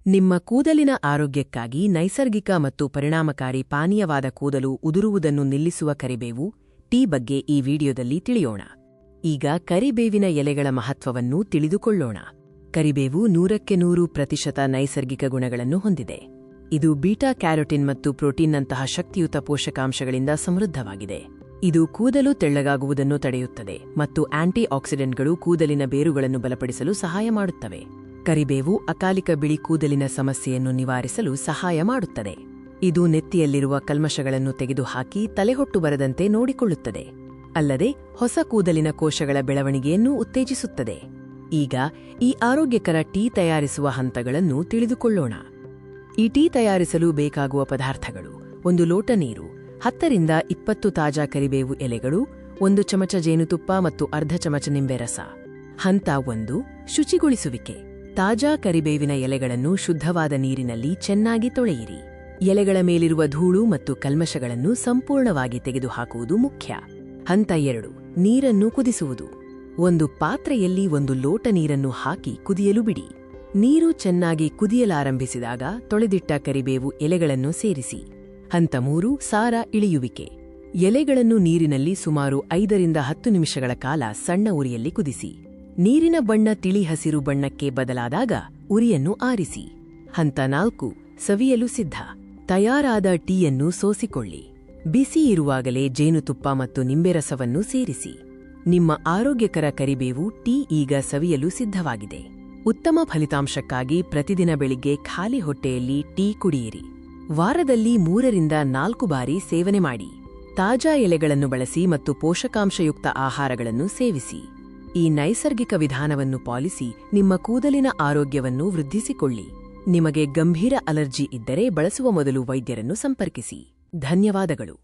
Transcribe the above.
ನಿಮ್ಮ ಕೂದಲಿನ ಆರೋಗ್ಯಕ್ಕಾಗಿ ನೈಸರ್ಗಿಕ ಮತ್ತು ಪರಿಣಾಮಕಾರಿ ಪಾನೀಯವಾದ ಕೂದಲು ಉದುರುವುದನ್ನು ನಿಲ್ಲಿಸುವ ಕರಿಬೇವು ಟೀ ಬಗ್ಗೆ ಈ ವಿಡಿಯೋದಲ್ಲಿ ತಿಳಿಯೋಣ. ಈಗ ಕರಿಬೇವಿನ ಎಲೆಗಳ ಮಹತ್ವವನ್ನು ತಿಳಿದುಕೊಳ್ಳೋಣ. ಕರಿಬೇವು 100% ನೈಸರ್ಗಿಕ ಗುಣಗಳನ್ನು ಹೊಂದಿದೆ. ಇದು ಬೀಟಾ ಕ್ಯಾರೋಟಿನ್ ಮತ್ತು ಪ್ರೋಟೀನ್ನಂತಹ ಶಕ್ತಿಯುತ ಪೋಷಕಾಂಶಗಳಿಂದ ಸಮೃದ್ಧವಾಗಿದೆ. ಇದು ಕೂದಲು ತೆಳ್ಳಗಾಗುವುದನ್ನು ತಡೆಯುತ್ತದೆ ಮತ್ತು ಆಂಟಿ ಆಕ್ಸಿಡೆಂಟ್ಗಳು ಕೂದಲಿನ ಬೇರುಗಳನ್ನು ಬಲಪಡಿಸಲು ಸಹಾಯ ಮಾಡುತ್ತವೆ. ಕರಿಬೇವು ಅಕಾಲಿಕ ಬಿಳಿ ಕೂದಲಿನ ಸಮಸ್ಯೆಯನ್ನು ನಿವಾರಿಸಲು ಸಹಾಯ ಮಾಡುತ್ತದೆ. ಇದು ನೆತ್ತಿಯಲ್ಲಿರುವ ಕಲ್ಮಶಗಳನ್ನು ತೆಗೆದುಹಾಕಿ ತಲೆಹೊಟ್ಟು ಬರದಂತೆ ನೋಡಿಕೊಳ್ಳುತ್ತದೆ. ಅಲ್ಲದೆ ಹೊಸ ಕೂದಲಿನ ಕೋಶಗಳ ಬೆಳವಣಿಗೆಯನ್ನು ಉತ್ತೇಜಿಸುತ್ತದೆ. ಈಗ ಈ ಆರೋಗ್ಯಕರ ಟೀ ತಯಾರಿಸುವ ಹಂತಗಳನ್ನು ತಿಳಿದುಕೊಳ್ಳೋಣ. ಈ ಟೀ ತಯಾರಿಸಲು ಬೇಕಾಗುವ ಪದಾರ್ಥಗಳು: 1 ಲೋಟ ನೀರು, 10 ರಿಂದ 20 ತಾಜಾ ಕರಿಬೇವು ಎಲೆಗಳು, 1 ಚಮಚ ಜೇನುತುಪ್ಪ ಮತ್ತು ಅರ್ಧ ಚಮಚ ನಿಂಬೆ ರಸ. ಹಂತ 1: ಶುಚಿಗೊಳಿಸುವಿಕೆ. ತಾಜಾ ಕರಿಬೇವಿನ ಎಲೆಗಳನ್ನು ಶುದ್ಧವಾದ ನೀರಿನಲ್ಲಿ ಚೆನ್ನಾಗಿ ತೊಳೆಯಿರಿ. ಎಲೆಗಳ ಮೇಲಿರುವ ಧೂಳು ಮತ್ತು ಕಲ್ಮಶಗಳನ್ನು ಸಂಪೂರ್ಣವಾಗಿ ತೆಗೆದುಹಾಕುವುದು ಮುಖ್ಯ. ಹಂತ 2: ನೀರನ್ನು ಕುದಿಸುವುದು. ಒಂದು ಪಾತ್ರೆಯಲ್ಲಿ 1 ಲೋಟ ನೀರನ್ನು ಹಾಕಿ ಕುದಿಯಲು ಬಿಡಿ. ನೀರು ಚೆನ್ನಾಗಿ ಕುದಿಯಲಾರಂಭಿಸಿದಾಗ ತೊಳೆದಿಟ್ಟ ಕರಿಬೇವು ಎಲೆಗಳನ್ನು ಸೇರಿಸಿ. ಹಂತ 3: ಸಾರ ಇಳಿಯುವಿಕೆ. ಎಲೆಗಳನ್ನು ನೀರಿನಲ್ಲಿ ಸುಮಾರು 5 ರಿಂದ 10 ನಿಮಿಷಗಳ ಕಾಲ ಸಣ್ಣ ಉರಿಯಲ್ಲಿ ಕುದಿಸಿ. ನೀರಿನ ಬಣ್ಣ ತಿಳಿ ಹಸಿರು ಬಣ್ಣಕ್ಕೆ ಬದಲಾದಾಗ ಉರಿಯನ್ನು ಆರಿಸಿ. ಹಂತ 4: ಸವಿಯಲು ಸಿದ್ಧ. ತಯಾರಾದ ಟೀಯನ್ನು ಸೋಸಿಕೊಳ್ಳಿ. ಬಿಸಿ ಇರುವಾಗಲೇ ಜೇನುತುಪ್ಪ ಮತ್ತು ನಿಂಬೆರಸವನ್ನು ಸೇರಿಸಿ. ನಿಮ್ಮ ಆರೋಗ್ಯಕರ ಕರಿಬೇವು ಟೀ ಈಗ ಸವಿಯಲು ಸಿದ್ಧವಾಗಿದೆ. ಉತ್ತಮ ಫಲಿತಾಂಶಕ್ಕಾಗಿ ಪ್ರತಿದಿನ ಬೆಳಿಗ್ಗೆ ಖಾಲಿ ಹೊಟ್ಟೆಯಲ್ಲಿ ಟೀ ಕುಡಿಯಿರಿ. ವಾರದಲ್ಲಿ 3 ರಿಂದ 4 ಬಾರಿ ಸೇವನೆ ಮಾಡಿ. ತಾಜಾ ಎಲೆಗಳನ್ನು ಬಳಸಿ ಮತ್ತು ಪೋಷಕಾಂಶಯುಕ್ತ ಆಹಾರಗಳನ್ನು ಸೇವಿಸಿ. ಈ ನೈಸರ್ಗಿಕ ವಿಧಾನವನ್ನು ಪಾಲಿಸಿ ನಿಮ್ಮ ಕೂದಲಿನ ಆರೋಗ್ಯವನ್ನು ವೃದ್ಧಿಸಿಕೊಳ್ಳಿ. ನಿಮಗೆ ಗಂಭೀರ ಅಲರ್ಜಿ ಇದ್ದರೆ ಬಳಸುವ ಮೊದಲು ವೈದ್ಯರನ್ನು ಸಂಪರ್ಕಿಸಿ. ಧನ್ಯವಾದಗಳು.